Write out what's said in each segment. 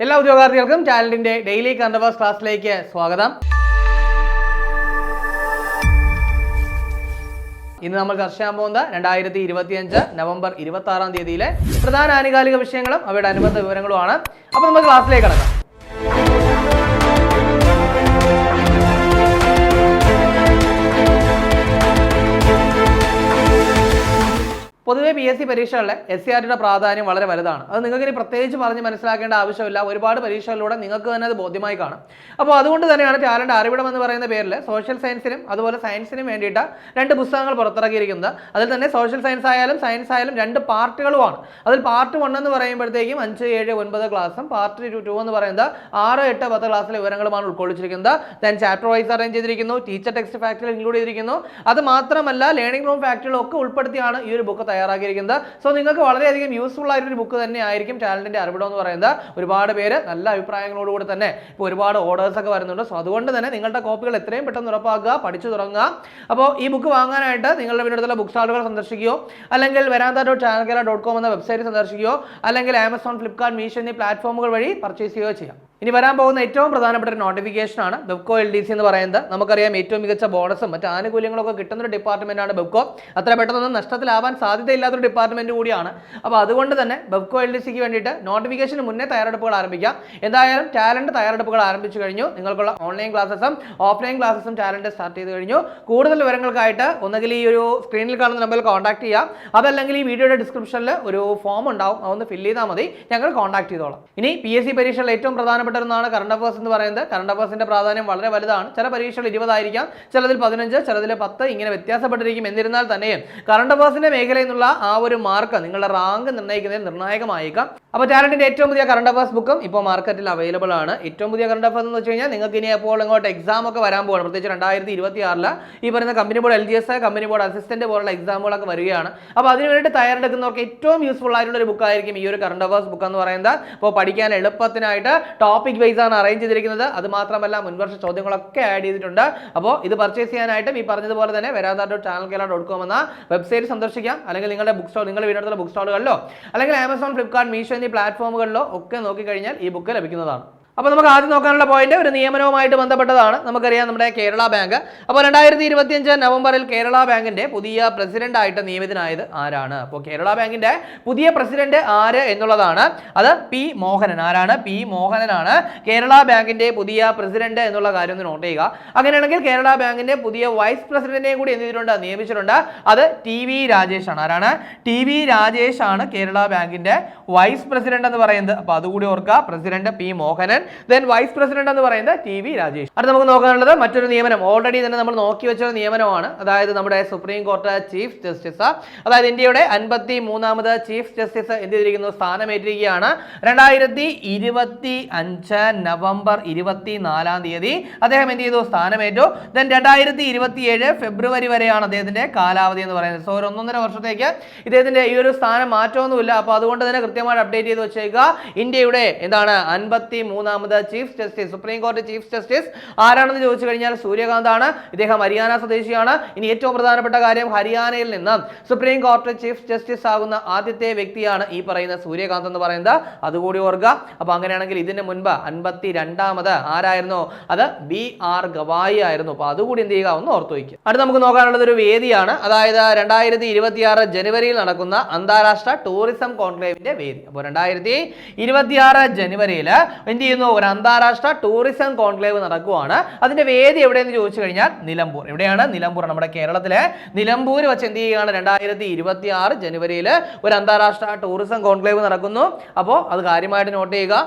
എല്ലാ ഉദ്യോഗാർത്ഥികൾക്കും ടാലന്റിന്റെ daily current affairs ക്ലാസ്സിലേക്ക് സ്വാഗതം. ഇന്ന് നമ്മൾ ചർച്ച ചെയ്യാൻ പോകുന്നത് 2025 നവംബർ 26 തീയതിയിലെ പ്രധാന ആനുകാലിക വിഷയങ്ങളും അവയുടെ അനുബന്ധ വിവരങ്ങളുമാണ്. അപ്പോൾ നമുക്ക് ക്ലാസ്സിലേക്ക് കടക്കാം. പൊതുവെ PSC പരീക്ഷകളിലെ SCRTയുടെ പ്രാധാന്യം വളരെ വലുതാണ്. അത് നിങ്ങൾക്ക് ഇനി പ്രത്യേകിച്ച് പറഞ്ഞ് മനസ്സിലാക്കേണ്ട ആവശ്യമില്ല. ഒരുപാട് പരീക്ഷകളിലൂടെ നിങ്ങൾക്ക് തന്നെ അത് ബോധ്യമായി കാണും. അപ്പോൾ അതുകൊണ്ട് തന്നെയാണ് ടാലന്റ് അറിവിടം എന്ന് പറയുന്ന പേരിൽ സോഷ്യൽ സയൻസിനും അതുപോലെ സയൻസിനും വേണ്ടിയിട്ട് 2 പുസ്തകങ്ങൾ പുറത്തിറക്കിയിരിക്കുന്നത്. അതിൽ തന്നെ സോഷ്യൽ സയൻസ് ആയാലും സയൻസ് ആയാലും 2 പാർട്ടുകളുമാണ്. അതിൽ പാർട്ട് 1 എന്ന് പറയുമ്പോഴത്തേക്കും 5, 7, 9 ക്ലാസ്സും പാർട്ട് 2 എന്ന് പറയുന്നത് 6, 8, 10 ക്ലാസ്സിലെ വിവരങ്ങളുമാണ് ഉൾക്കൊള്ളിച്ചിരിക്കുന്നത്. ദെൻ ചാപ്റ്റർ വൈസ് അറേഞ്ച് ചെയ്തിരിക്കുന്നു, ടീച്ചർ ടെക്സ്റ്റ് ഫാക്ടറികൾ ഇൻക്ലൂഡ് ചെയ്തിരിക്കുന്നു. അത് മാത്രമല്ല ലേണിംഗ് റൂം ഫാക്ടറികളും ഒക്കെ ഉൾപ്പെടുത്തിയാണ് ഈ ഒരു ബുക്ക് തയ്യാറാക്കിയിരിക്കുന്നത്. സോ നിങ്ങൾക്ക് വളരെയധികം യൂസ്ഫുൾ ആയിട്ടൊരു ബുക്ക് തന്നെ ആയിരിക്കും ടാലന്റിന്റെ അറിവിടം എന്ന് പറയുന്നത്. ഒരുപാട് പേര് നല്ല അഭിപ്രായങ്ങളോടുകൂടി തന്നെ ഇപ്പോൾ ഒരുപാട് ഓർഡേഴ്സ് ഒക്കെ വരുന്നുണ്ട്. സോ അതുകൊണ്ട് തന്നെ നിങ്ങളുടെ കോപ്പികൾ എത്രയും പെട്ടെന്ന് ഉറപ്പാക്കുക, പഠിച്ചു തുടങ്ങുക. അപ്പോൾ ഈ ബുക്ക് വാങ്ങാനായിട്ട് നിങ്ങളുടെ വീടിനടുത്തുള്ള ബുക്ക് സ്റ്റാളുകൾ സന്ദർശിക്കുകയോ അല്ലെങ്കിൽ veranda.channelkera.com എന്ന വെബ്സൈറ്റ് സന്ദർശിക്കുകയോ അല്ലെങ്കിൽ ആമസോൺ, ഫ്ലിപ്കാർട്ട്, മീഷോ എന്നീ പ്ലാറ്റ്ഫോമുകൾ വഴി പർച്ചേസ് ചെയ്യുകയോ ചെയ്യാം. ഇനി വരാൻ പോകുന്ന ഏറ്റവും പ്രധാനപ്പെട്ട ഒരു നോട്ടിഫിക്കേഷൻ ആണ് ബെബ്കോ LDC എന്ന് പറയുന്നത്. നമുക്കറിയാം ഏറ്റവും മികച്ച ബോണസും മറ്റ് ആനുകൂല്യങ്ങളൊക്കെ കിട്ടുന്ന ഒരു ഡിപ്പാർട്ട്മെന്റ് ആണ് ബെബ്കോ. അത്ര പെട്ടെന്നൊന്നും നഷ്ടത്തിലാവാൻ സാധ്യതയില്ലാത്തൊരു ഡിപ്പാർട്ട്മെന്റ് കൂടിയാണ്. അപ്പോൾ അതുകൊണ്ട് തന്നെ ബെബ്കോ LDCക്ക് വേണ്ടിയിട്ട് നോട്ടിഫിക്കേഷന് മുന്നേ തയ്യാറെടുപ്പുകൾ ആരംഭിക്കാം. എന്തായാലും ടാലന്റ് തയ്യാറെടുപ്പുകൾ ആരംഭിച്ചു കഴിഞ്ഞു. നിങ്ങൾക്കുള്ള ഓൺലൈൻ ക്ലാസ്സസും ഓഫ്ലൈൻ ക്ലാസ്സസും ടാലന്റ് സ്റ്റാർട്ട് ചെയ്ത് കഴിഞ്ഞു. കൂടുതൽ വിവരങ്ങൾക്കായിട്ട് ഒന്നുകിൽ ഈ ഒരു സ്ക്രീനിൽ കാണുന്ന നമ്പറിൽ കോൺടാക്ട് ചെയ്യാം. അതല്ലെങ്കിൽ ഈ വീഡിയോയുടെ ഡിസ്ക്രിപ്ഷനിൽ ഒരു ഫോം ഉണ്ടാവും, അതൊന്ന് ഫില്ല് ചെയ്താൽ മതി, ഞങ്ങൾ കോൺടാക്ട് ചെയ്തോളാം. ഇനി PSC പരീക്ഷയിൽ ഏറ്റവും പ്രധാനപ്പെട്ട ഒന്നാണ് കറണ്ട് അഫയേഴ്സ് എന്ന് പറയുന്നത്. കറണ്ട് അഫയേഴ്സിന്റെ പ്രാധാന്യം വളരെ വലുതാണ്. ചില പരീക്ഷകൾ 20 ആയിരിക്കാം, ചിലതിൽ 15, ചിലതിൽ 10, ഇങ്ങനെ വ്യത്യാസപ്പെട്ടിരിക്കും. എന്നിരുന്നാൽ തന്നെയും കറണ്ട് അഫയേഴ്സിന്റെ മേഖലയിൽ നിന്നുള്ള ആ ഒരു മാർക്ക് നിങ്ങളുടെ റാങ്ക് നിർണ്ണയിക്കുന്നതിൽ നിർണായകമായേക്കാം. അപ്പോൾ ടാലന്റിന്റെ ഏറ്റവും പുതിയ കറണ്ട് അഫയേഴ്സ് ബുക്കും ഇപ്പോൾ മാർക്കറ്റിൽ അവൈലബിൾ ആണ്. ഏറ്റവും പുതിയ കറണ്ട് അഫയേഴ്സ് എന്ന് വെച്ച് കഴിഞ്ഞാൽ നിങ്ങൾക്ക് ഇനി അപ്പോൾ ഇങ്ങോട്ട് എക്സാം ഒക്കെ വരാൻ പോകണം. പ്രത്യേകിച്ച് 2026 ഈ പറയുന്ന company board LGS, company board assistant പോലുള്ള എക്സാമുകളൊക്കെ വരികയാണ്. അപ്പോൾ അതിന് വേണ്ടി തയ്യാറെടുക്കുന്നവർക്ക് ഏറ്റവും യൂസ്ഫുൾ ആയിട്ടുള്ള ഒരു ബുക്കായിരിക്കും ഈ ഒരു കറണ്ട് അഫയേഴ്സ് ബുക്ക് എന്ന് പറയുന്നത്. അപ്പോൾ പഠിക്കാൻ എളുപ്പത്തിനായിട്ട് ടോപ്പിക് വൈസ് ആണ് അറേഞ്ച് ചെയ്തിരിക്കുന്നത്. അത് മാത്രമല്ല മുൻവർഷ ചോദ്യങ്ങളൊക്കെ ആഡ് ചെയ്തിട്ടുണ്ട്. അപ്പോൾ ഇത് പർച്ചേസ് ചെയ്യാനായിട്ടും ഈ പറഞ്ഞതുപോലെ തന്നെ veranda.channelkera.com എന്ന വെബ്സൈറ്റ് സന്ദർശിക്കാം. അല്ലെങ്കിൽ നിങ്ങളുടെ ബുക്ക് സ്റ്റോൾ, നിങ്ങളുടെ വീടിനടുത്തുള്ള ബുക്ക് സ്റ്റാളുകളിലോ അല്ലെങ്കിൽ ആമസോൺ, ഫ്ലിപ്കാർട്ട്, മീഷോ എന്നീ പ്ലാറ്റ്ഫോമുകളിലോ ഒക്കെ നോക്കിക്കഴിഞ്ഞാൽ ഈ ബുക്ക് ലഭിക്കുന്നതാണ്. അപ്പോൾ നമുക്ക് ആദ്യം നോക്കാനുള്ള പോയിന്റ് ഒരു നിയമനവുമായിട്ട് ബന്ധപ്പെട്ടതാണ്. നമുക്കറിയാം നമ്മുടെ കേരള ബാങ്ക്. അപ്പോൾ 2025 നവംബറിൽ കേരള ബാങ്കിന്റെ പുതിയ പ്രസിഡന്റ് ആയിട്ട് നിയമിതനായത് ആരാണ്? അപ്പോൾ കേരള ബാങ്കിന്റെ പുതിയ പ്രസിഡന്റ് ആര് എന്നുള്ളതാണ്. അത് P. മോഹനൻ. ആരാണ്? P. മോഹനനാണ് കേരള ബാങ്കിന്റെ പുതിയ പ്രസിഡന്റ് എന്നുള്ള കാര്യം ഒന്ന് നോട്ട് ചെയ്യുക. അങ്ങനെയാണെങ്കിൽ കേരള ബാങ്കിന്റെ പുതിയ വൈസ് പ്രസിഡന്റിനെ കൂടി എന്ത് ചെയ്തിട്ടുണ്ട്? നിയമിച്ചിട്ടുണ്ട്. അത് TV രാജേഷ് ആണ്. ആരാണ്? TV രാജേഷ് ആണ് കേരള ബാങ്കിന്റെ വൈസ് പ്രസിഡന്റ് എന്ന് പറയുന്നത്. അപ്പോൾ അതുകൂടി ഓർക്കുക. President P. Mohanan, then vice president എന്ന് പറയുന്നത് TV രാജേഷ്. അടുത്ത നമുക്ക് നോക്കാനുള്ളത് മറ്റൊരു നിയമനം. ഓൾറെഡി തന്നെ നമ്മൾ നോക്കി വെച്ച നിയമനമാണ്. അതായത് നമ്മുടെ സുപ്രീം കോടതി ചീഫ് ജസ്റ്റിസ്, അതായത് ഇന്ത്യയുടെ 53ാമത് ചീഫ് ജസ്റ്റിസ് എന്ത് ചെയ്തിരിക്കുന്നു? സ്ഥാനമേറ്റിരിക്കുകയാണ്. 2025 നവംബർ 24 തീയതി അദ്ദേഹം എന്ത് ചെയ്തു? സ്ഥാനമേറ്റു. ദെൻ 2027 ഫെബ്രുവരി വരെയാണ് അദ്ദേഹത്തിന്റെ കാലാവധി എന്ന് പറയുന്നത്. സോ ഒരു 1.5 വർഷത്തേക്ക് ഇദ്ദേഹത്തിന്റെ ഈ ഒരു സ്ഥാനം മാറ്റമൊന്നുമില്ല. അപ്പോൾ അതുകൊണ്ട് തന്നെ കൃത്യമായിട്ട് അപ്ഡേറ്റ് ചെയ്ത് വെച്ചേക്കുക. ഇന്ത്യയുടെ എന്താണ് 53ാമത് ചീഫ് ജസ്റ്റിസ്, സുപ്രീം കോടതി ചീഫ് ജസ്റ്റിസ് ആരാണെന്ന് ചോദിച്ചു കഴിഞ്ഞാൽ സൂര്യകാന്ത് ആണ്. ഇദ്ദേഹം ഹരിയാന സ്വദേശിയാണ്. ഇനി ഏറ്റവും പ്രധാനപ്പെട്ട കാര്യം, ഹരിയാനയിൽ നിന്ന് സുപ്രീം കോടതി ചീഫ് ജസ്റ്റിസ് ആകുന്ന ആദ്യത്തെ വ്യക്തിയാണ് ഈ പറയുന്ന സൂര്യകാന്ത് എന്ന് പറയുന്നത്. അതുകൂടി ഓർക്കുക. അപ്പോൾ അങ്ങനെയാണെങ്കിൽ ഇതിന് മുൻപ് 52ാമത് ആരായിരുന്നു? അത് BR ഗവായി ആയിരുന്നു. അപ്പോൾ അതുകൂടി എന്ത് ചെയ്യുക? ഒന്ന് ഓർത്തു വയ്ക്കുക. അടുത്ത് നമുക്ക് നോക്കാനുള്ളത് ഒരു വേദിയാണ്. അതായത് 2026 ജനുവരിയിൽ നടക്കുന്ന അന്താരാഷ്ട്ര ടൂറിസം കോൺക്ലേവിന്റെ വേദി. അപ്പോൾ 2026 ജനുവരിയിൽ എന്ത് ചെയ്യുന്നു? ഒരു അന്താരാഷ്ട്ര ടൂറിസം കോൺക്ലേവ് നടക്കുകയാണ്. അതിന്റെ വേദി എവിടെയെന്ന് ചോദിച്ചു കഴിഞ്ഞാൽ നിലമ്പൂർ. എവിടെയാണ്? നിലമ്പൂർ. നമ്മുടെ കേരളത്തിലെ നിലമ്പൂർ വെച്ച് എന്ത് ചെയ്യുകയാണ്? 2026 ജനുവരിയിൽ ഒരു അന്താരാഷ്ട്ര ടൂറിസം കോൺക്ലേവ് നടക്കുന്നു. അപ്പോൾ അത് കാര്യമായിട്ട് നോട്ട് ചെയ്യുക.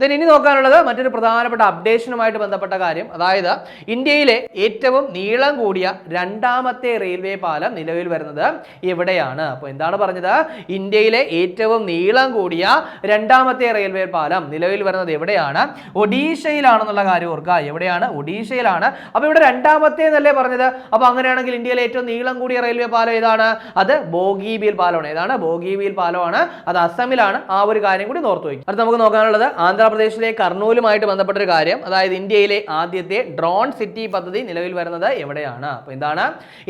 ഇനി നോക്കാനുള്ളത് മറ്റൊരു പ്രധാനപ്പെട്ട അപ്ഡേഷനുമായിട്ട് ബന്ധപ്പെട്ട കാര്യം. അതായത് ഇന്ത്യയിലെ ഏറ്റവും നീളം കൂടിയ 2ാമത്തെ റെയിൽവേ പാലം നിലവിൽ വരുന്നത് എവിടെയാണ്? അപ്പോൾ എന്താണ് പറഞ്ഞത്? ഇന്ത്യയിലെ ഏറ്റവും നീളം കൂടിയ 2ാമത്തെ റെയിൽവേ പാലം നിലവിൽ വരുന്നത് എവിടെയാണ്? ഒഡീഷയിലാണെന്നുള്ള കാര്യം ഓർക്കുക. എവിടെയാണ്? ഒഡീഷയിലാണ്. അപ്പോൾ ഇവിടെ 2ാമത്തെ എന്നല്ലേ പറഞ്ഞത്? അപ്പോൾ അങ്ങനെയാണെങ്കിൽ ഇന്ത്യയിലെ ഏറ്റവും നീളം കൂടിയ റെയിൽവേ പാലം ഏതാണ്? അത് ബോഗിബീൽ പാലമാണ്. ഏതാണ്? ബോഗിബീൽ പാലമാണ്. അത് അസമിലാണ്. ആ ഒരു കാര്യം കൂടി ഓർത്തു വയ്ക്കും. അടുത്ത് നമുക്ക് നോക്കാനുള്ളത് ആന്ധ്രാ ആന്ധ്രാപ്രദേശിലെ കർണൂലുമായിട്ട് ബന്ധപ്പെട്ട ഒരു കാര്യം, അതായത് ഇന്ത്യയിലെ ആദ്യത്തെ ഡ്രോൺ സിറ്റി പദ്ധതി നിലവിൽ വരുന്നത് എവിടെയാണ്? അപ്പോൾ എന്താണ്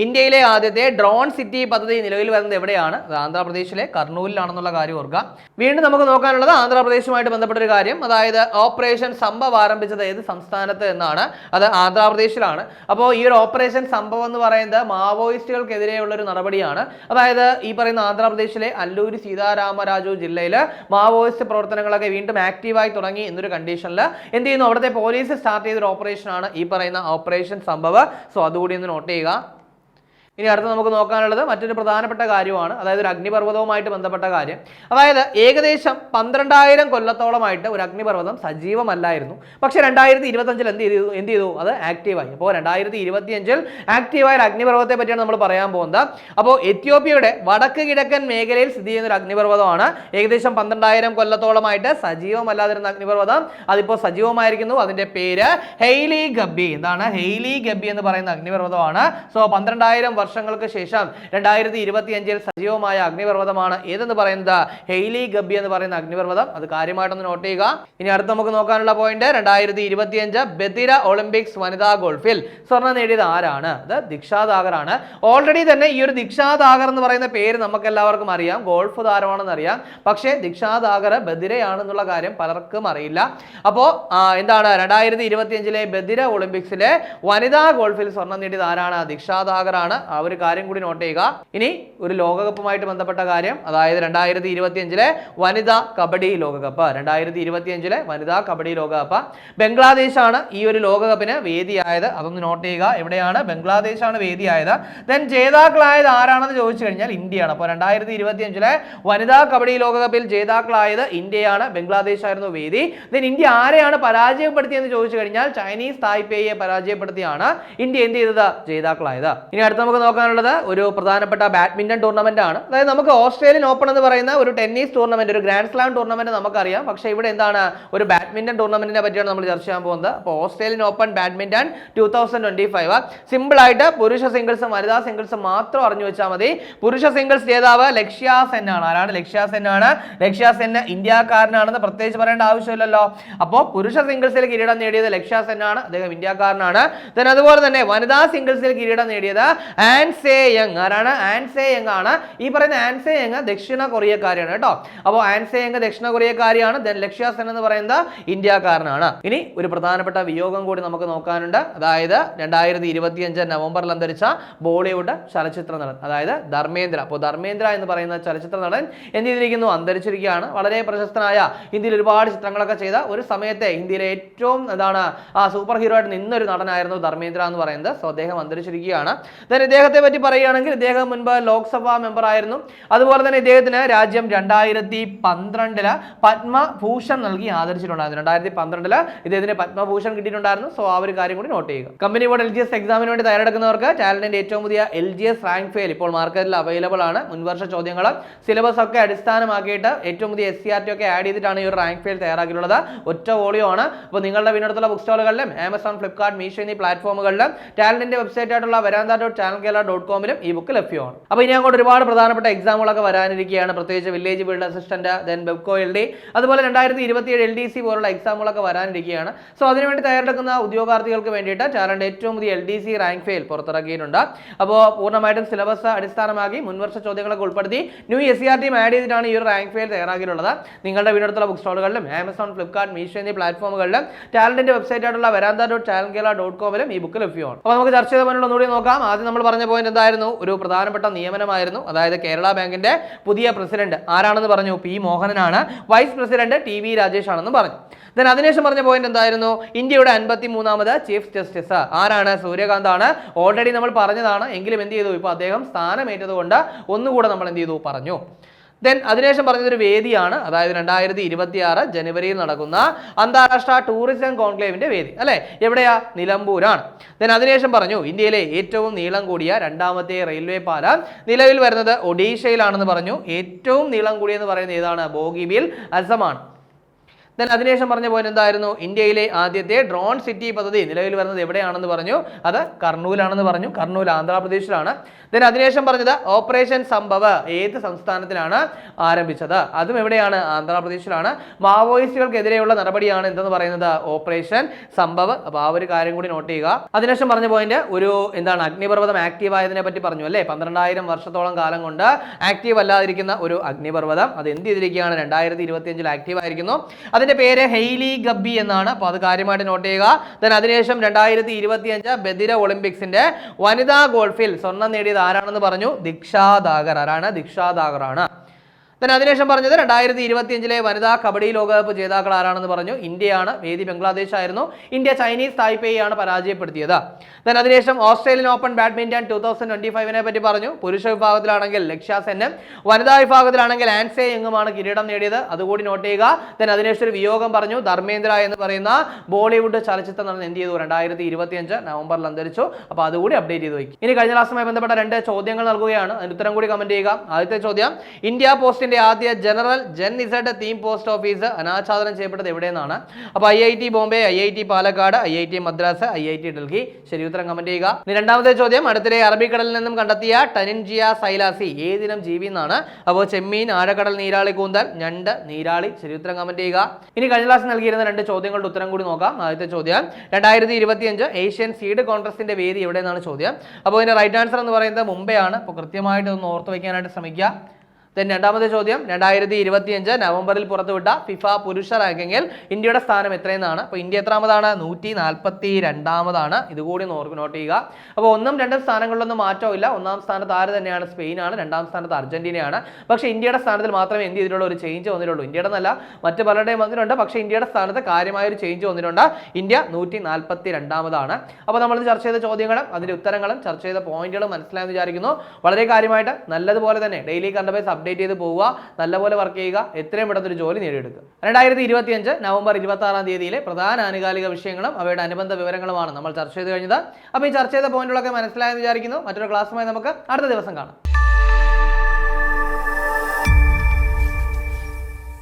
ഇന്ത്യയിലെ ആദ്യത്തെ ഡ്രോൺ സിറ്റി പദ്ധതി നിലവിൽ വരുന്നത് എവിടെയാണ്? അത് ആന്ധ്രാപ്രദേശിലെ കർണൂലിലാണെന്നുള്ള കാര്യം ഓർക്കുക. വീണ്ടും നമുക്ക് നോക്കാനുള്ളത് ആന്ധ്രാപ്രദേശുമായിട്ട് ബന്ധപ്പെട്ട ഒരു കാര്യം, അതായത് ഓപ്പറേഷൻ സംഭവ് ആരംഭിച്ചത് ഏത് സംസ്ഥാനത്ത് എന്നാണ്? അത് ആന്ധ്രാപ്രദേശിലാണ്. അപ്പോൾ ഈ ഒരു ഓപ്പറേഷൻ സംഭവ് എന്ന് പറയുന്നത് മാവോയിസ്റ്റുകൾക്കെതിരെയുള്ള ഒരു നടപടിയാണ്. അതായത് ഈ പറയുന്ന ആന്ധ്രാപ്രദേശിലെ അല്ലൂരി സീതാരാമരാജു ജില്ലയിൽ മാവോയിസ്റ്റ് പ്രവർത്തനങ്ങളൊക്കെ വീണ്ടും ആക്റ്റീവായി തുടങ്ങി എന്നൊരു കണ്ടീഷനിൽ എന്ത് ചെയ്യുന്നു, അവിടുത്തെ പോലീസ് സ്റ്റാർട്ട് ചെയ്തൊരു ഓപ്പറേഷനാണ് ഈ പറയുന്ന ഓപ്പറേഷൻ സംഭവ്. സോ അതുകൂടി ഒന്ന് നോട്ട് ചെയ്യുക. ഇനി അടുത്ത് നമുക്ക് നോക്കാനുള്ളത് മറ്റൊരു പ്രധാനപ്പെട്ട കാര്യമാണ്, അതായത് ഒരു അഗ്നിപർവ്വതവുമായിട്ട് ബന്ധപ്പെട്ട കാര്യം. അതായത് ഏകദേശം 12,000 കൊല്ലത്തോളമായിട്ട് ഒരു അഗ്നിപർവ്വതം സജീവമല്ലായിരുന്നു. പക്ഷേ 2025 എന്ത് ചെയ്തു അത് ആക്റ്റീവായി. അപ്പോൾ 2025 ആക്റ്റീവായ ഒരു അഗ്നിപർവ്വതത്തെ പറ്റിയാണ് നമ്മൾ പറയാൻ പോകുന്നത്. അപ്പോൾ എത്യോപ്യയുടെ വടക്ക് കിഴക്കൻ മേഖലയിൽ സ്ഥിതി ചെയ്യുന്ന ഒരു അഗ്നിപർവ്വതമാണ്. ഏകദേശം 12,000 കൊല്ലത്തോളമായിട്ട് സജീവമല്ലാതിരുന്ന അഗ്നിപർവ്വതം അതിപ്പോൾ സജീവമായിരിക്കുന്നു. അതിന്റെ പേര് ഹെയ്ലി ഗബ്ബി. എന്താണ് ഹെയ്ലി ഗബ്ബി എന്ന് പറയുന്ന അഗ്നിപർവ്വതമാണ്. സോ 12,000 വർഷങ്ങൾക്ക് ശേഷം 2025 സജീവമായ അഗ്നിപർവ്വതമാണ് ഏതെന്ന് പറയുന്നത് ഹെയ്ലി ഗബ്ബി എന്ന് പറയുന്ന അഗ്നിപർവ്വതം. അത് കാര്യമായിട്ടൊന്ന് നോട്ട് ചെയ്യുക. ഇനി അടുത്ത് നമുക്ക് നോക്കാനുള്ള പോയിന്റ് 2025 ബദിര ഒളിമ്പിക്സ് വനിതാ ഗോൾഫിൽ സ്വർണ്ണം നേടിയത് ആരാണ്? അത് ദിക്ഷാ ദാഗർ ആണ്. ഓൾറെഡി തന്നെ ഈ ഒരു ദിക്ഷാ ദാഗർ എന്ന് പറയുന്ന പേര് നമുക്ക് എല്ലാവർക്കും അറിയാം, ഗോൾഫ് താരമാണെന്ന് അറിയാം. പക്ഷേ ദിക്ഷാ ദാഗർ ബദിരയാണെന്നുള്ള കാര്യം പലർക്കും അറിയില്ല. അപ്പോൾ എന്താണ് 2025 ബദിര ഒളിമ്പിക്സിലെ വനിതാ ഗോൾഫിൽ സ്വർണ്ണം നേടിയത് ആരാണ്? ദിക്ഷാ ദാഗർ ആണ്. ആ ഒരു കാര്യം കൂടി നോട്ട് ചെയ്യുക. ഇനി ഒരു ലോകകപ്പുമായിട്ട് ബന്ധപ്പെട്ട കാര്യം, അതായത് 2025 വനിതാ കബഡി ലോകകപ്പ്. 2025 വനിതാ കബഡി ലോകകപ്പ് ബംഗ്ലാദേശാണ് ഈ ഒരു ലോകകപ്പിന് വേദിയായത്. അതൊന്ന് നോട്ട് ചെയ്യുക. എവിടെയാണ്? ബംഗ്ലാദേശാണ് വേദിയായത്. ദെൻ ജേതാക്കളായത് ആരാണെന്ന് ചോദിച്ചു കഴിഞ്ഞാൽ ഇന്ത്യയാണ്. അപ്പോൾ 2025 വനിതാ കബഡി ലോകകപ്പിൽ ജേതാക്കളായത് ഇന്ത്യയാണ്, ബംഗ്ലാദേശ് ആയിരുന്നു വേദി. ദെൻ ഇന്ത്യ ആരെയാണ് പരാജയപ്പെടുത്തിയെന്ന് ചോദിച്ചു കഴിഞ്ഞാൽ ചൈനീസ് തായ്പേയെ പരാജയപ്പെടുത്തിയാണ് ഇന്ത്യ എന്ത് ചെയ്തത്? ജേതാക്കളായത്. ഇനി അടുത്ത നമുക്ക് നോക്കാനുള്ളത് ഒരു പ്രധാനപ്പെട്ട ബാഡ്മിന്റൺ ടൂർണമെന്റ് ആണ്. അതായത് നമുക്ക് ഓസ്ട്രേലിയൻ ഓപ്പൺ എന്ന് പറയുന്ന ഒരു ടെന്നീസ് ടൂർണമെന്റ്, ഒരു ഗ്രാൻഡ് സ്ലാം ടൂർണമെന്റ് നമുക്കറിയാം. പക്ഷേ ഇവിടെ എന്താണ് ഒരു ബാഡ്മിന്റൺ ടൂർണമെന്റിനെ പറ്റിയാണ് നമ്മൾ ചർച്ച ചെയ്യാൻ പോകുന്നത്. അപ്പോൾ ഓസ്ട്രേലിയൻ ഓപ്പൺ ബാഡ്മിന്റൺ 2025 സിമ്പിൾ ആയിട്ട് പുരുഷ സിംഗിൾസും വനിതാ സിംഗിൾസും മാത്രം അറിഞ്ഞു വെച്ചാൽ മതി. പുരുഷ സിംഗിൾസ് ജേതാവ് ലക്ഷ്യ സെൻ ആണ്. ആരാണ്? ലക്ഷ്യ സെൻ ആണ്. ലക്ഷ്യ സെൻ ഇന്ത്യക്കാരനാണെന്ന് പ്രത്യേകിച്ച് പറയേണ്ട ആവശ്യമില്ലല്ലോ. അപ്പോൾ പുരുഷ സിംഗിൾസിൽ കിരീടം നേടിയത് ലക്ഷ്യ സെൻ ആണ്, അദ്ദേഹം ഇന്ത്യക്കാരനാണ്. അതുപോലെ തന്നെ വനിതാ സിംഗിൾസിൽ കിരീടം നേടിയത് ആൻ സേ യങ്. ആരാണ്? ആൻ സേ യങ് ആണ്. ഈ പറയുന്ന ആൻ സേ യങ് ദക്ഷിണ കൊറിയക്കാരിയാണ് കേട്ടോ. അപ്പോൾ ആൻ സേ യങ് ദക്ഷിണ കൊറിയക്കാരിയാണ്. ലക്ഷ്യ സെൻ എന്ന് പറയുന്നത് ഇന്ത്യക്കാരനാണ്. ഇനി ഒരു പ്രധാനപ്പെട്ട വിയോഗം കൂടി നമുക്ക് നോക്കാനുണ്ട്. അതായത് 2025 നവംബറിൽ അന്തരിച്ച ബോളിവുഡ് ചലച്ചിത്ര നടൻ, അതായത് ധർമ്മേന്ദ്ര. അപ്പോൾ ധർമ്മേന്ദ്ര എന്ന് പറയുന്ന ചലച്ചിത്ര നടൻ എന്ത് ചെയ്തിരിക്കുന്നു? അന്തരിച്ചിരിക്കുകയാണ്. വളരെ പ്രശസ്തനായ, ഇന്ത്യയിൽ ഒരുപാട് ചിത്രങ്ങളൊക്കെ ചെയ്ത, ഒരു സമയത്തെ ഇന്ത്യയിലെ ഏറ്റവും സൂപ്പർ ഹീറോ ആയിട്ട് നിന്നൊരു നടനായിരുന്നു ധർമ്മേന്ദ്ര എന്ന് പറയുന്നത്. സോ അദ്ദേഹം അന്തരിച്ചിരിക്കുകയാണ്. ഇദ്ദേഹത്തെ പറ്റി പറയുകയാണെങ്കിൽ ഇദ്ദേഹം മുൻപ് ലോക്സഭാ മെമ്പർ ആയിരുന്നു. അതുപോലെ തന്നെ ഇദ്ദേഹത്തിന് രാജ്യം 2012 പത്മഭൂഷൺ നൽകി ആദരിച്ചിട്ടുണ്ടായിരുന്നു. 2012 ഇദ്ദേഹത്തിന് പത്മഭൂഷൺ കിട്ടിയിട്ടുണ്ടായിരുന്നു. സോ ആ ഒരു കാര്യം കൂടി നോട്ട് ചെയ്യുക. കമ്പനി ബോർഡ് LGS എക്സാമിന് വേണ്ടി തയ്യാറെടുക്കുന്നവർക്ക് ടാലന്റിന്റെ ഏറ്റവും പുതിയ LGS റാങ്ക് ഫെയിൽ ഇപ്പോൾ മാർക്കറ്റിൽ അവൈലബിൾ ആണ്. മുൻവർഷ ചോദ്യങ്ങൾ സിലബസ് ഒക്കെ അടിസ്ഥാനമാക്കിയിട്ട് ഏറ്റവും പുതിയ SCRT ഒക്കെ ആഡ് ചെയ്തിട്ടാണ് ഈ ഒരു റാങ്ക് ഫെയിൽ തയ്യാറാക്കിയിട്ടുള്ളത്. ഒറ്റ വോളിയോ ആണ്. അപ്പോൾ നിങ്ങളുടെ വീടിനടുത്തുള്ള ബുക്ക് സ്റ്റോളുകളിലും ആമസോൺ, ഫ്ലിപ്കാർട്ട്, മീഷോ എന്നീ പ്ലാറ്റ്ഫോമുകളിലും ടാലന്റിന്റെ വെബ്സൈറ്റ് ആയിട്ടുള്ള veranda.channelkerala.com ഈ ബുക്ക് ലഭ്യമാണ്. അപ്പോൾ ഇനി അങ്ങോട്ട് ഒരുപാട് പ്രധാനപ്പെട്ട എക്സാമുകളൊക്കെ വരാനിരിക്കുകയാണ്. പ്രത്യേകിച്ച് village build assistant, then വെബ്കോ LD, അതുപോലെ 2027 LDC പോലുള്ള എക്സാമുകളൊക്കെ വരാനിരിക്കുകയാണ്. സോ അതിനുവേണ്ടി തയ്യാറെടുക്കുന്ന ഉദ്യോഗാർത്ഥികൾക്ക് വേണ്ടിയിട്ട് ചാനലിന്റെ ഏറ്റവും പുതിയ LDC റാങ്ക് ഫെയിൽ പുറത്തിറക്കിയിട്ടുണ്ട്. അപ്പോൾ പൂർണ്ണമായിട്ടും സിലബസ് അടിസ്ഥാനമാക്കി മുൻവർഷ ചോദ്യങ്ങളൊക്കെ ഉൾപ്പെടുത്തി ന്യൂ SCRT ആഡ് ചെയ്തിട്ടാണ് ഈ ഒരു റാങ്ക് ഫെയിൽ തയ്യാറാക്കിയിട്ടുള്ളത്. നിങ്ങളുടെ വീടിനടുത്തുള്ള ബുക്ക് സ്റ്റോളുകളിലും ആമസോൺ, ഫ്ലിപ്കാർട്ട്, മീഷോ എന്നീ പ്ലാറ്റ്ഫോമുകളിലും ടാലന്റിന്റെ വെബ്സൈറ്റ് ആയിട്ടുള്ള veranda.channelkerala.com ഈ ബുക്ക് ലഭ്യമാണ്. അപ്പോൾ നമുക്ക് ചർച്ച ചെയ്ത മുന്നിൽ ഒന്നുകൂടി നോക്കാം. ആദ്യം നമ്മൾ പറഞ്ഞ പോയിന്റ് എന്തായിരുന്നു? ഒരു പ്രധാനപ്പെട്ട നിയമനമായിരുന്നു. അതായത് കേരള ബാങ്കിന്റെ പുതിയ പ്രസിഡന്റ് ആരാണെന്ന് പറഞ്ഞു? പി മോഹനനാണ്. വൈസ് പ്രസിഡന്റ് TV രാജേഷ് ആണെന്ന് പറഞ്ഞു. അതിനുശേഷം പറഞ്ഞ പോയിന്റ് എന്തായിരുന്നു? ഇന്ത്യയുടെ 53ാമത് ചീഫ് ജസ്റ്റിസ് ആരാണ്? സൂര്യകാന്ത് ആണ്. ഓൾറെഡി നമ്മൾ പറഞ്ഞതാണ്, എങ്കിലും എന്ത് ചെയ്തു? ഇപ്പോൾ അദ്ദേഹം സ്ഥാനമേറ്റത് കൊണ്ട് ഒന്നുകൂടെ നമ്മൾ എന്ത് ചെയ്തു? പറഞ്ഞു. അതിനുശേഷം പറഞ്ഞതൊരു വേദിയാണ്, അതായത് 2026 ജനുവരിയിൽ നടക്കുന്ന അന്താരാഷ്ട്ര ടൂറിസം കോൺക്ലേവിന്റെ വേദി അല്ലെ, എവിടെയാ? നിലമ്പൂരാണ്. അതിനുശേഷം പറഞ്ഞു ഇന്ത്യയിലെ ഏറ്റവും നീളം കൂടിയ രണ്ടാമത്തെ റെയിൽവേ പാലം നിലവിൽ വരുന്നത് ഒഡീഷയിലാണെന്ന് പറഞ്ഞു. ഏറ്റവും നീളം കൂടിയെന്ന് പറയുന്നത് ഏതാണ്? ബോഗിബീൽ അസമാണ്. ദെൻ അതിനുശേഷം പറഞ്ഞ പോയിന്റ് എന്തായിരുന്നു? ഇന്ത്യയിലെ ആദ്യത്തെ ഡ്രോൺ സിറ്റി പദ്ധതി നിലവിൽ വരുന്നത് എവിടെയാണെന്ന് പറഞ്ഞു? അത് കർണൂലാണെന്ന് പറഞ്ഞു. കർണൂൽ ആന്ധ്രാപ്രദേശിലാണ്. ദെൻ അതിനുശേഷം പറഞ്ഞത് ഓപ്പറേഷൻ സംഭവ് ഏത് സംസ്ഥാനത്തിലാണ് ആരംഭിച്ചത്? അതും എവിടെയാണ്? ആന്ധ്രാപ്രദേശിലാണ്. മാവോയിസ്റ്റുകൾക്കെതിരെയുള്ള നടപടിയാണ് എന്തെന്ന് പറയുന്നത്? ഓപ്പറേഷൻ സംഭവ്. അപ്പോൾ ആ ഒരു കാര്യം കൂടി നോട്ട് ചെയ്യുക. അതിനുശേഷം പറഞ്ഞ പോയിന്റ് ഒരു എന്താണ്? അഗ്നിപർവ്വതം ആക്റ്റീവ് ആയതിനെ പറ്റി പറഞ്ഞു അല്ലേ? 12,000 വർഷത്തോളം കാലം കൊണ്ട് ആക്റ്റീവ് അല്ലാതിരിക്കുന്ന ഒരു അഗ്നിപർവ്വതം അത് എന്ത് ചെയ്തിരിക്കുകയാണ്? 2025 ആക്റ്റീവ് ആയിരിക്കുന്നു. അതിന്റെ പേര് ഹെയ്ലി ഗബ്ബി എന്നാണ്. അപ്പോൾ അത് കാര്യമായിട്ട് നോട്ട് ചെയ്യുക. ദെൻ അതിനുശേഷം 2025 ബദിര ഒളിമ്പിക്സിന്റെ വനിതാ ഗോൾഫിൽ സ്വർണം നേടിയത് ആരാണെന്ന് പറഞ്ഞു? ദിക്ഷാ ദാഗർ. ആരാണ്? ദിക്ഷാ ദാഗർ ആണ്. ദെൻ അതിനുശേഷം പറഞ്ഞത് 2025 വനിതാ കബഡി ലോകകപ്പ് ജേതാക്കൾ ആരാണെന്ന് പറഞ്ഞു? ഇന്ത്യയാണ്. വേദി ബംഗ്ലാദേശ് ആയിരുന്നു. ഇന്ത്യ ചൈനീസ് തായ്പേയിയാണ് പരാജയപ്പെടുത്തിയത്. ദെൻ അതിനുശേഷം ഓസ്ട്രേലിയൻ ഓപ്പൺ ബാഡ്മിന്റൺ 2025 പറ്റി പറഞ്ഞു. പുരുഷ വിഭാഗത്തിലാണെങ്കിൽ ലക്ഷ്യ സെന്നും വനിതാ വിഭാഗത്തിലാണെങ്കിൽ ആൻസെ യങ്ങുമാണ് കിരീടം നേടിയത്. അതുകൂടി നോട്ട് ചെയ്യുക. ദെൻ അതിനുശേഷം ഒരു വിയോഗം പറഞ്ഞു. ധർമ്മേന്ദ്ര എന്ന് പറയുന്ന ബോളിവുഡ് ചലച്ചിത്ര നടൻ എന്ത് ചെയ്തു? 2025 നവംബറിൽ അന്തരിച്ചു. അപ്പോൾ അതുകൂടി അപ്ഡേറ്റ് ചെയ്ത് വയ്ക്കും. ഇനി കഴിഞ്ഞ ക്ലാസ്സുമായി ബന്ധപ്പെട്ട 2 ചോദ്യങ്ങൾ നൽകുകയാണ്. അതിന് ഉത്തരം കൂടി കമന്റ് ചെയ്യുക. ആദ്യത്തെ ചോദ്യം, ഇന്ത്യ പോസ്റ്റ് ആദ്യ general Jan Z theme post office അനാച്ഛാദനം ചെയ്യപ്പെട്ടത് എവിടെയെന്നാണ്? അപ്പോൾ IIT Bombay, IIT Palakkad, IIT Madras, IIT Delhi. ശരി ഉത്തരം കമന്റ് ചെയ്യുക. ഇനി രണ്ടാമത്തെ ചോദ്യം, അടുത്തിടെ അറബിക്കടലിൽ നിന്നും കണ്ടെത്തിയ ടനിൻജിയ സൈലാസി ഏതിനം ജീവി എന്നാണ്? അപ്പോൾ ചെമ്മീൻ, ആഴക്കടൽ നീരാളി കൂന്തൽ, ഞണ്ട്, നീരാളി. ശരി ഉത്തരം കമന്റ് ചെയ്യുക. ഇനി കഴിഞ്ഞ ക്ലാസ് നൽകിയിരുന്ന 2 ചോദ്യങ്ങളുടെ ഉത്തരം കൂടി നോക്കാം. ആദ്യത്തെ ചോദ്യം, 2025 ഏഷ്യൻ സീഡ് കോൺഗ്രസിന്റെ വേദി എവിടെയെന്നാണ് ചോദ്യം. അപ്പോൾ ഇതിന്റെ റൈറ്റ് ആൻസർ എന്ന് പറയുന്നത് മുംബൈ ആണ്. അപ്പോൾ കൃത്യമായിട്ട് ഒന്ന് ഓർത്ത് വയ്ക്കാനായിട്ട് ശ്രമിക്കുക. രണ്ടാമത്തെ ചോദ്യം, 2025 നവംബറിൽ പുറത്തുവിട്ട ഫിഫ പുരുഷ റാങ്കിങ്ങിൽ ഇന്ത്യയുടെ സ്ഥാനം എത്രയെന്നാണ്? അപ്പോൾ ഇന്ത്യ എത്രാമതാണ്? 142ാമതാണ്. ഇതുകൂടി നോട്ട് ചെയ്യുക. അപ്പോൾ 1ഉം 2ഉം സ്ഥാനങ്ങളിലൊന്നും മാറ്റമില്ല. 1ാം സ്ഥാനത്ത് ആര് തന്നെയാണ്? സ്പെയിനാണ്. 2ാം സ്ഥാനത്ത് അർജന്റീനയാണ്. പക്ഷേ ഇന്ത്യയുടെ സ്ഥാനത്തിൽ മാത്രമേ എന്ത് ചെയ്തിട്ടുള്ളൂ? ഒരു ചേഞ്ച് വന്നിട്ടുള്ളൂ. ഇന്ത്യയുടെ നല്ല മറ്റ് പലരുടെയും വന്നിട്ടുണ്ട്. പക്ഷേ ഇന്ത്യയുടെ സ്ഥാനത്ത് കാര്യമായൊരു ചേഞ്ച് വന്നിട്ടുണ്ട്. ഇന്ത്യ 142ാമതാണ്. അപ്പോൾ നമ്മൾ ചർച്ച ചെയ്ത ചോദ്യങ്ങളും അതിന്റെ ഉത്തരങ്ങളും ചർച്ച ചെയ്ത പോയിന്റുകളും മനസ്സിലായെന്ന് വിചാരിക്കുന്നു. വളരെ കാര്യമായിട്ട് നല്ലതുപോലെ തന്നെ ഡെയിലി കറണ്ട് അഫയേഴ്സ് അപ്ഡേറ്റ് ചെയ്ത് പോവുക. നല്ലപോലെ വർക്ക് ചെയ്യുക. എത്രയും പെട്ടെന്ന് ഒരു ജോലി നേടിയെടുക്കുക. 2025 നവംബർ 26-ാം തീയതിയിലെ പ്രധാന ആനുകാലിക വിഷയങ്ങളും അവയുടെ അനുബന്ധ വിവരങ്ങളുമാണ് നമ്മൾ ചർച്ച ചെയ്ത് കഴിഞ്ഞത്. അപ്പോൾ ഈ ചർച്ച ചെയ്ത പോയിന്റുകളൊക്കെ മനസ്സിലായെന്ന് വിചാരിക്കുന്നു. മറ്റൊരു ക്ലാസ്സുമായി നമുക്ക് അടുത്ത ദിവസം കാണാം.